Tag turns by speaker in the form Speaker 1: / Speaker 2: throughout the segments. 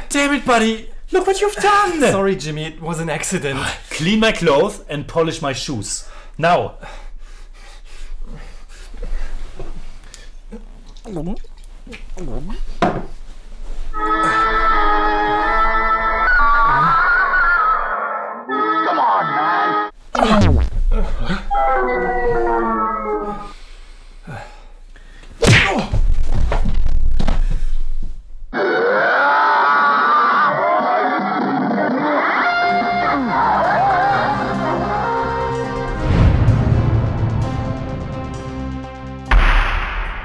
Speaker 1: damn it, buddy! Look what you've done!
Speaker 2: Sorry, Jimmy, it was an accident.
Speaker 1: Clean my clothes and polish my shoes. Now!
Speaker 3: Come on, man.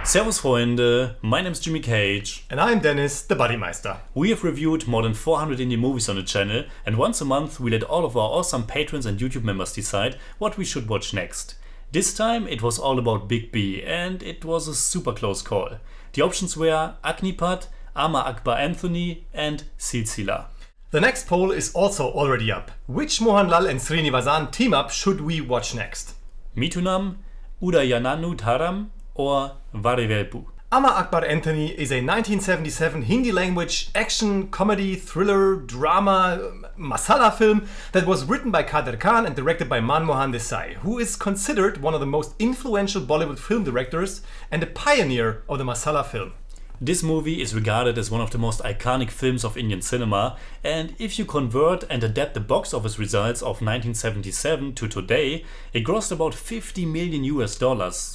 Speaker 1: Servus Freunde, my name's Jimmy Cage.
Speaker 2: And I'm Deniz, the Buddymeister.
Speaker 1: We have reviewed more than 400 indie movies on the channel, and once a month we let all of our awesome patrons and YouTube members decide what we should watch next. This time it was all about Big B, and it was a super close call. The options were Agnipath, AMAR AKBAR ANTHONY and Silsila.
Speaker 2: The next poll is also already up. Which Mohanlal and Srinivasan team up should we watch next?
Speaker 1: Mithunam, Udayananu Tharam or Varivelpu.
Speaker 2: AMAR AKBAR ANTHONY is a 1977 Hindi language action, comedy, thriller, drama, masala film that was written by Kader Khan and directed by Manmohan Desai, who is considered one of the most influential Bollywood film directors and a pioneer of the masala film.
Speaker 1: This movie is regarded as one of the most iconic films of Indian cinema, and if you convert and adapt the box office results of 1977 to today, it grossed about $50 million,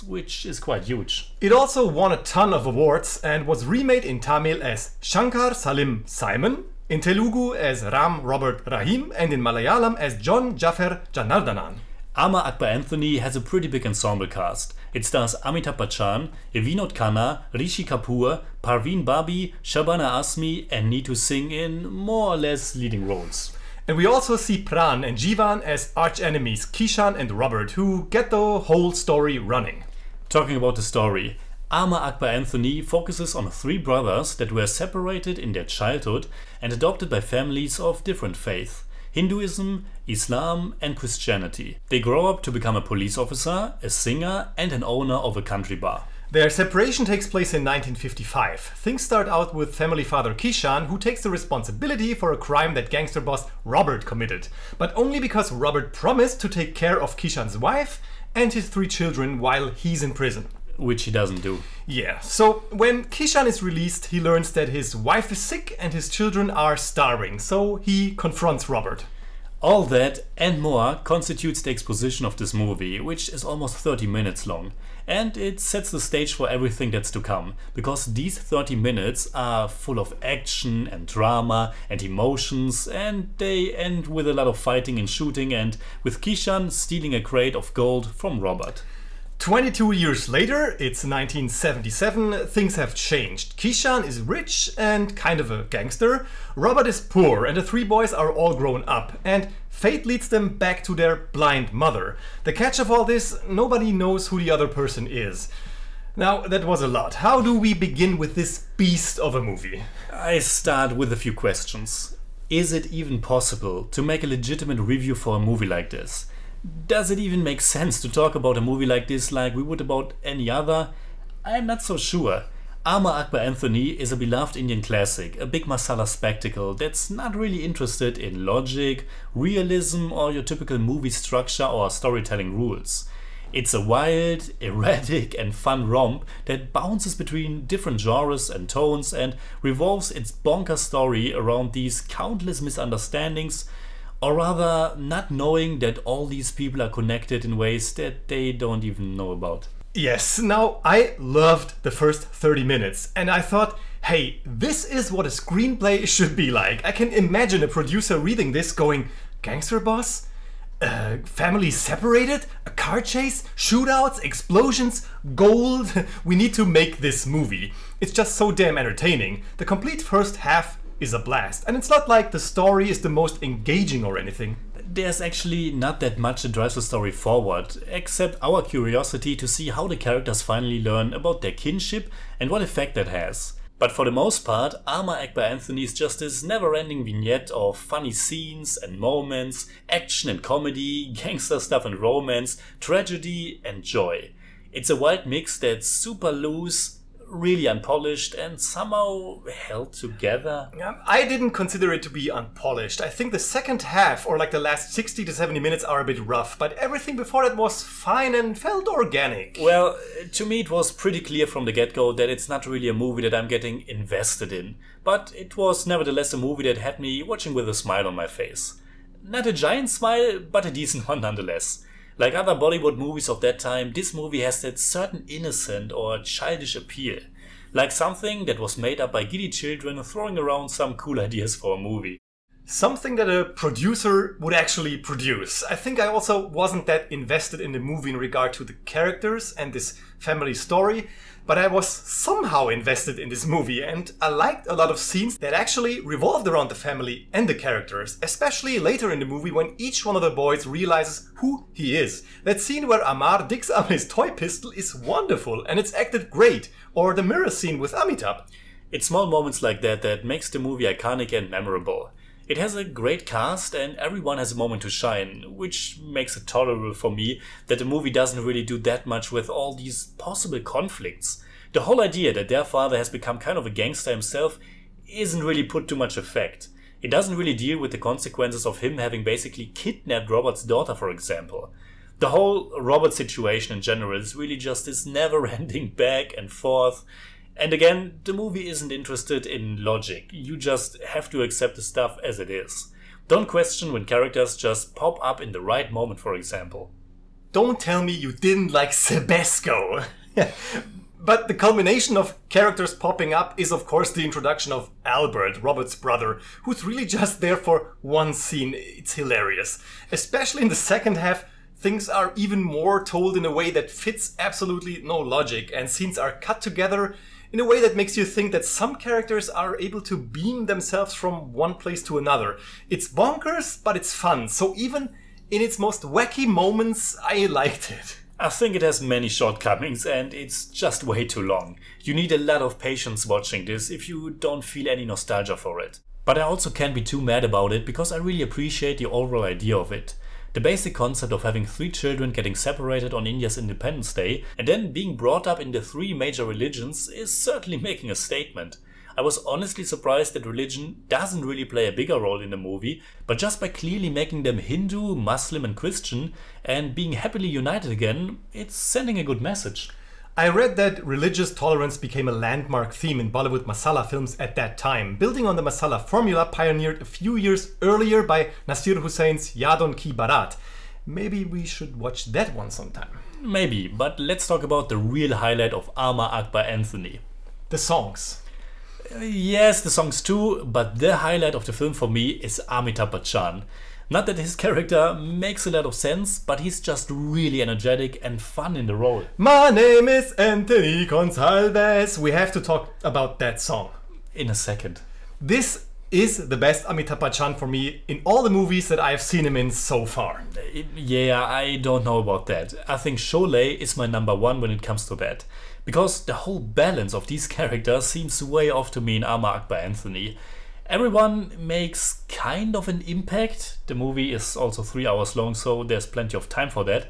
Speaker 1: which is quite huge.
Speaker 2: It also won a ton of awards and was remade in Tamil as Shankar Salim Simon, in Telugu as Ram Robert Rahim, and in Malayalam as John Jaffer Janardanan.
Speaker 1: AMAR AKBAR ANTHONY has a pretty big ensemble cast. It stars Amitabh Bachchan, Vinod Khanna, Rishi Kapoor, Parveen Babi, Shabana Azmi and Neetu Singh in more or less leading roles.
Speaker 2: And we also see Pran and Jeevan as arch-enemies Kishan and Robert, who get the whole story running.
Speaker 1: Talking about the story, AMAR AKBAR ANTHONY focuses on three brothers that were separated in their childhood and adopted by families of different faiths. Hinduism, Islam and Christianity. They grow up to become a police officer, a singer and an owner of a country bar.
Speaker 2: Their separation takes place in 1955. Things start out with family father Kishan, who takes the responsibility for a crime that gangster boss Robert committed, but only because Robert promised to take care of Kishan's wife and his three children while he's in prison.
Speaker 1: Which he doesn't do.
Speaker 2: Yeah, so when Kishan is released, he learns that his wife is sick and his children are starving, so he confronts Robert.
Speaker 1: All that and more constitutes the exposition of this movie, which is almost 30 minutes long. And it sets the stage for everything that's to come, because these 30 minutes are full of action and drama and emotions, and they end with a lot of fighting and shooting, and with Kishan stealing a crate of gold from Robert.
Speaker 2: 22 years later, it's 1977, things have changed. Kishan is rich and kind of a gangster, Robert is poor and the three boys are all grown up, and fate leads them back to their blind mother. The catch of all this, nobody knows who the other person is. Now, that was a lot. How do we begin with this beast of a movie?
Speaker 1: I start with a few questions. Is it even possible to make a legitimate review for a movie like this? Does it even make sense to talk about a movie like this like we would about any other? I'm not so sure. AMAR AKBAR ANTHONY is a beloved Indian classic, a big masala spectacle that's not really interested in logic, realism or your typical movie structure or storytelling rules. It's a wild, erratic and fun romp that bounces between different genres and tones and revolves its bonkers story around these countless misunderstandings, or rather not knowing that all these people are connected in ways that they don't even know about.
Speaker 2: Yes, now I loved the first 30 minutes and I thought, hey, this is what a screenplay should be like. I can imagine a producer reading this going, gangster boss? Family separated? A car chase? Shootouts? Explosions? Gold? We need to make this movie. It's just so damn entertaining. The complete first half is a blast. And it's not like the story is the most engaging or anything.
Speaker 1: There's actually not that much that drives the story forward, except our curiosity to see how the characters finally learn about their kinship and what effect that has. But for the most part, AMAR AKBAR ANTHONY is just this never-ending vignette of funny scenes and moments, action and comedy, gangster stuff and romance, tragedy and joy. It's a wild mix that's super loose, really unpolished and somehow held together.
Speaker 2: I didn't consider it to be unpolished. I think the second half, or like the last 60 to 70 minutes, are a bit rough, but everything before that was fine and felt organic.
Speaker 1: Well, to me it was pretty clear from the get-go that it's not really a movie that I'm getting invested in, but it was nevertheless a movie that had me watching with a smile on my face. Not a giant smile, but a decent one nonetheless. Like other Bollywood movies of that time, this movie has that certain innocent or childish appeal. Like something that was made up by giddy children throwing around some cool ideas for a movie.
Speaker 2: Something that a producer would actually produce. I think I also wasn't that invested in the movie in regard to the characters and this family story, but I was somehow invested in this movie, and I liked a lot of scenes that actually revolved around the family and the characters, especially later in the movie when each one of the boys realizes who he is. That scene where Amar digs up his toy pistol is wonderful and it's acted great, or the mirror scene with Amitabh.
Speaker 1: It's small moments like that that makes the movie iconic and memorable. It has a great cast and everyone has a moment to shine, which makes it tolerable for me that the movie doesn't really do that much with all these possible conflicts. The whole idea that their father has become kind of a gangster himself isn't really put to much effect. It doesn't really deal with the consequences of him having basically kidnapped Robert's daughter, for example. The whole Robert situation in general is really just this never-ending back and forth. And again, the movie isn't interested in logic, you just have to accept the stuff as it is. Don't question when characters just pop up in the right moment, for example.
Speaker 2: Don't tell me you didn't like Sebesco. But the culmination of characters popping up is of course the introduction of Albert, Robert's brother, who's really just there for one scene. It's hilarious. Especially in the second half, things are even more told in a way that fits absolutely no logic, and scenes are cut together in a way that makes you think that some characters are able to beam themselves from one place to another. It's bonkers, but it's fun, so even in its most wacky moments, I liked it.
Speaker 1: I think it has many shortcomings and it's just way too long. You need a lot of patience watching this if you don't feel any nostalgia for it. But I also can't be too mad about it because I really appreciate the overall idea of it. The basic concept of having 3 children getting separated on India's Independence Day and then being brought up in the 3 major religions is certainly making a statement. I was honestly surprised that religion doesn't really play a bigger role in the movie, but just by clearly making them Hindu, Muslim and Christian and being happily united again, it's sending a good message.
Speaker 2: I read that religious tolerance became a landmark theme in Bollywood Masala films at that time, building on the Masala formula pioneered a few years earlier by Nasir Hussain's Yadon Ki Barat. Maybe we should watch that one sometime.
Speaker 1: Maybe, but let's talk about the real highlight of AMAR AKBAR ANTHONY.
Speaker 2: The songs.
Speaker 1: Yes, the songs too, but the highlight of the film for me is Amitabh Bachchan. Not that his character makes a lot of sense, but he's just really energetic and fun in the role.
Speaker 2: My name is Anthony Gonsalves. We have to talk about that song.
Speaker 1: In a second.
Speaker 2: This is the best Amitabh Bachchan for me in all the movies that I've seen him in so far.
Speaker 1: Yeah, I don't know about that. I think Sholay is my number 1 when it comes to that. Because the whole balance of these characters seems way off to me in AMAR AKBAR ANTHONY. Everyone makes kind of an impact. The movie is also 3 hours long, so there's plenty of time for that.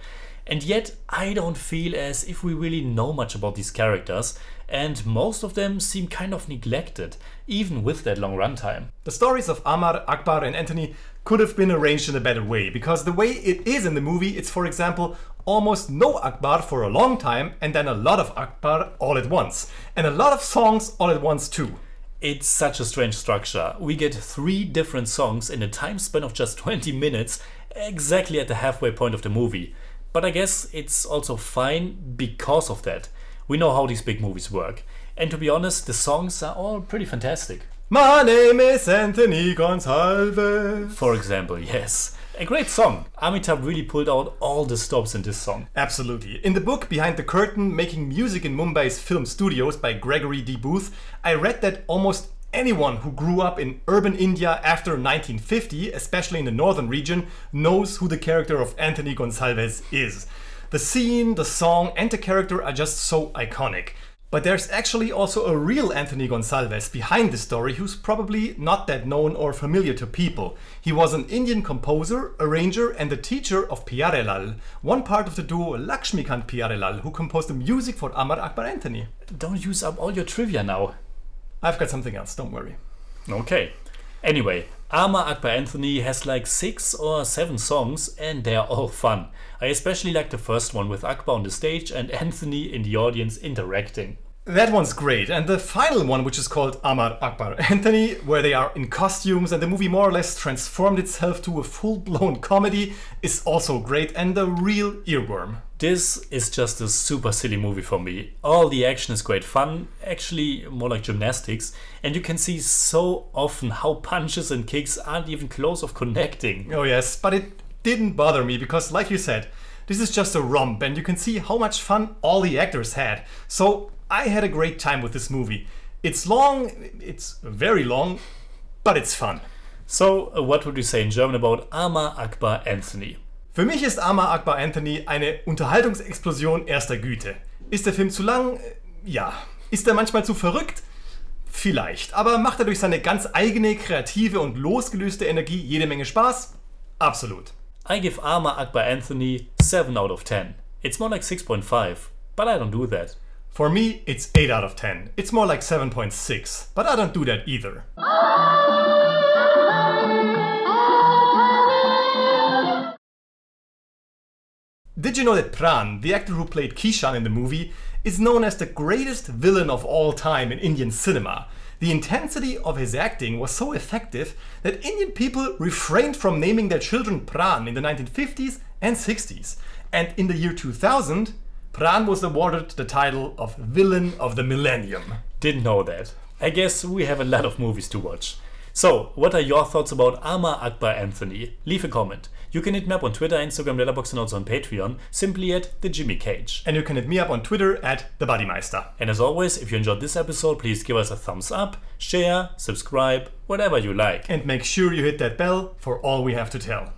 Speaker 1: And yet I don't feel as if we really know much about these characters, and most of them seem kind of neglected, even with that long runtime.
Speaker 2: The stories of Amar, Akbar and Anthony could have been arranged in a better way, because the way it is in the movie, it's for example almost no Akbar for a long time and then a lot of Akbar all at once. And a lot of songs all at once too.
Speaker 1: It's such a strange structure. We get 3 different songs in a time span of just 20 minutes, exactly at the halfway point of the movie. But I guess it's also fine because of that. We know how these big movies work. And to be honest, the songs are all pretty fantastic.
Speaker 2: My name is Anthony Gonsalves.
Speaker 1: For example, yes. A great song. Amitabh really pulled out all the stops in this song.
Speaker 2: Absolutely. In the book Behind the Curtain, Making Music in Mumbai's Film Studios by Gregory D. Booth, I read that almost anyone who grew up in urban India after 1950, especially in the northern region, knows who the character of Anthony Gonsalves is. The scene, the song and the character are just so iconic. But there's actually also a real Anthony Gonsalves behind the story who's probably not that known or familiar to people. He was an Indian composer, arranger and the teacher of Pyarelal, one part of the duo Lakshmikant Pyarelal, who composed the music for Amar Akbar Anthony.
Speaker 1: Don't use up all your trivia now.
Speaker 2: I've got something else, don't worry.
Speaker 1: Okay. Anyway, Amar Akbar Anthony has like 6 or 7 songs and they are all fun. I especially like the first one with Akbar on the stage and Anthony in the audience interacting.
Speaker 2: That one's great, and the final one, which is called Amar Akbar Anthony, where they are in costumes and the movie more or less transformed itself to a full-blown comedy, is also great and a real earworm.
Speaker 1: This is just a super silly movie for me. All the action is great fun, actually more like gymnastics, and you can see so often how punches and kicks aren't even close of connecting.
Speaker 2: Oh yes, but it didn't bother me because, like you said, this is just a romp and you can see how much fun all the actors had. So I had a great time with this movie. It's long, it's very long, but it's fun.
Speaker 1: So, what would you say in German about Amar Akbar Anthony?
Speaker 2: Für mich ist Amar Akbar Anthony eine Unterhaltunsexplosion erster Güte. Ist der Film zu lang? Ja. Ist er manchmal zu verrückt? Vielleicht. Aber macht er durch seine ganz eigene, kreative und losgelöste Energie jede Menge Spaß? Absolut.
Speaker 1: I give Amar Akbar Anthony 7 out of 10. It's more like 6.5, but I don't do that.
Speaker 2: For me, it's 8 out of 10. It's more like 7.6, but I don't do that either. Did you know that Pran, the actor who played Kishan in the movie, is known as the greatest villain of all time in Indian cinema? The intensity of his acting was so effective that Indian people refrained from naming their children Pran in the 1950s and 60s. And in the year 2000, Pran was awarded the title of Villain of the Millennium.
Speaker 1: Didn't know that. I guess we have a lot of movies to watch. So, what are your thoughts about Amar Akbar Anthony? Leave a comment. You can hit me up on Twitter, Instagram, Letterboxd and also on Patreon, simply at the Jimmy Cage.
Speaker 2: And you can hit me up on Twitter at the Buddymeister.
Speaker 1: And as always, if you enjoyed this episode, please give us a thumbs up, share, subscribe, whatever you like.
Speaker 2: And make sure you hit that bell for all we have to tell.